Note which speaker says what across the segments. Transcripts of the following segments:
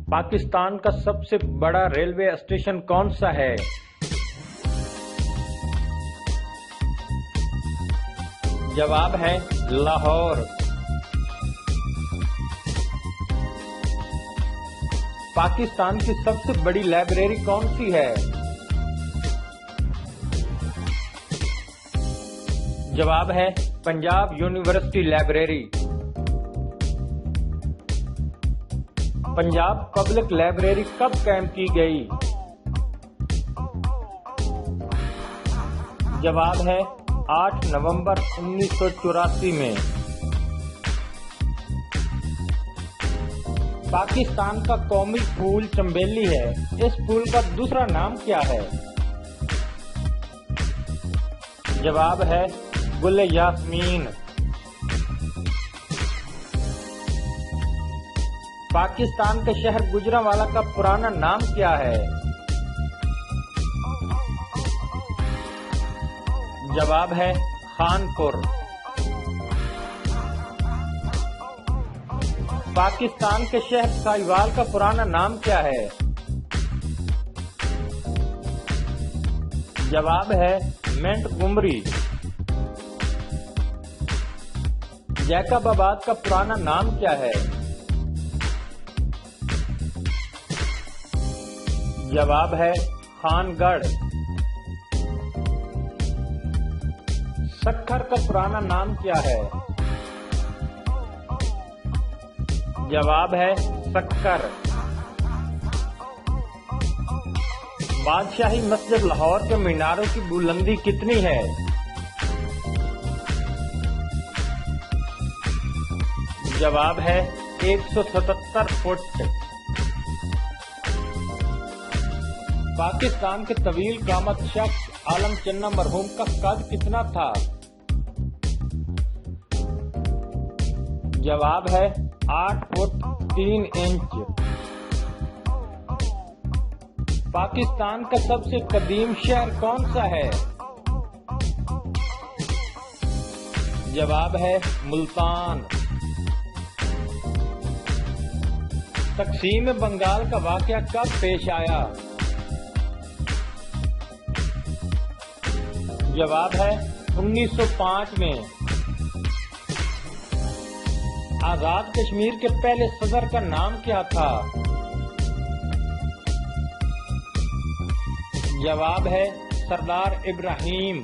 Speaker 1: पाकिस्तान का सबसे बड़ा रेलवे स्टेशन कौन सा है? जवाब है लाहौर। पाकिस्तान की सबसे बड़ी लाइब्रेरी कौन सी है? जवाब है Punjab university library. Punjab public library कब कायम की गई? जवाब है 8 नवंबर 1984 में। पाकिस्तान का कौमी फूल चंबेली है। इस फूल का दूसरा नाम क्या है? जवाब है गुल यास्मीन। पाकिस्तान के शहर गुजरांवाला का पुराना नाम क्या है? जवाब है खानपुर। पाकिस्तान के शहर साहिवाल का पुराना नाम क्या है? जवाब है मेंटगुमरी। जैकबाबाद का पुराना नाम क्या है? जवाब है खानगढ़। सक्खर का पुराना नाम क्या है? जवाब है सक्कर। बादशाही मस्जिद लाहौर के मीनारों की बुलंदी कितनी है? जवाब है 177 फुट। पाकिस्तान के तवील कामत शख्स आलम चन्ना मरहूम का कद कितना था? जवाब है 8 फुट 3 इंच। पाकिस्तान का सबसे कदीम शहर कौन सा है? जवाब है मुल्तान। तकसीम बंगाल का वाकया कब पेश आया? जवाब है 1905 में। आजाद कश्मीर के पहले सदर का नाम क्या था? जवाब है सरदार इब्राहिम।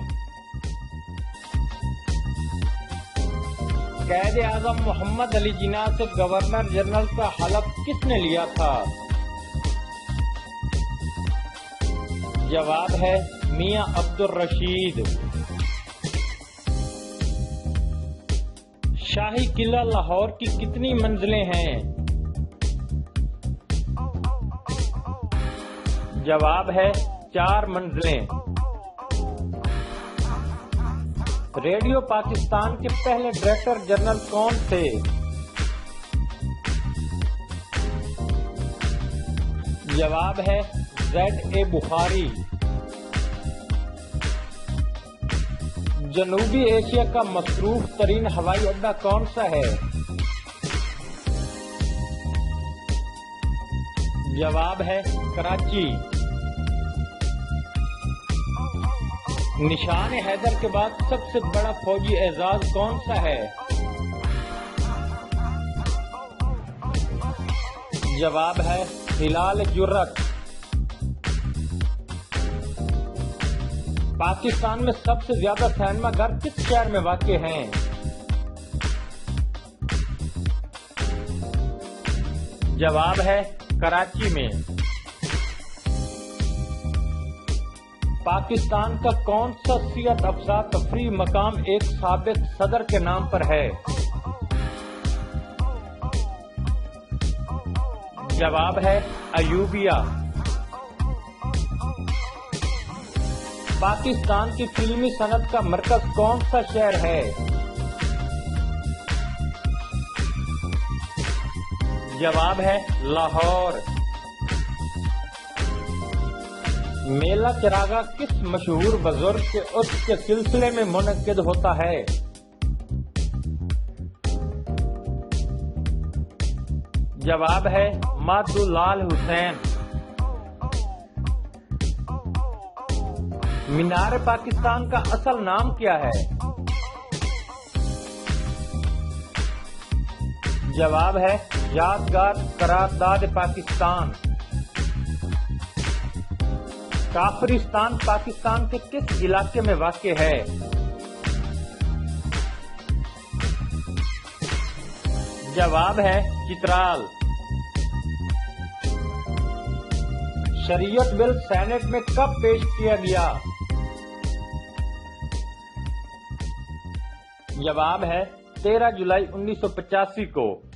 Speaker 1: कैद आजम मोहम्मद अली जिन्ना से गवर्नर जनरल का हलफ किसने लिया था? जवाब है मियां अब्दुल रशीद। शाही किला लाहौर की कितनी मंजिलें हैं? जवाब है 4 मंजिलें। रेडियो पाकिस्तान के पहले डायरेक्टर जनरल कौन थे? जवाब है Z.A. बुखारी। जनूबी एशिया का मसरूफ तरीन हवाई अड्डा कौन सा है? जवाब है कराची। निशान हैदर के बाद सबसे बड़ा फौजी एजाज कौन सा है? जवाब है हिलाल जुर्रत। पाकिस्तान में सबसे ज्यादा सिनेमाघर किस शहर में वाक़े हैं? जवाब है कराची में। पाकिस्तान का कौन सा सियाहत अफजा तफरीह मकाम एक साबिक सदर के नाम पर है? जवाब है अयूबिया। पाकिस्तान की फिल्मी सनत का मरकज कौन सा शहर है? जवाब है लाहौर। मेला चरागा किस मशहूर बुजुर्ग के उर्स के सिलसिले में मुनक्किद होता है? जवाब है मातुलाल हुसैन। मीनार पाकिस्तान का असल नाम क्या है? जवाब है यादगार करारदाद पाकिस्तान। काफरिस्तान पाकिस्तान के किस इलाके में वाक़ है? जवाब है चित्राल। शरीयत बिल सेनेट में कब पेश किया गया? जवाब है 13 जुलाई 1985 को।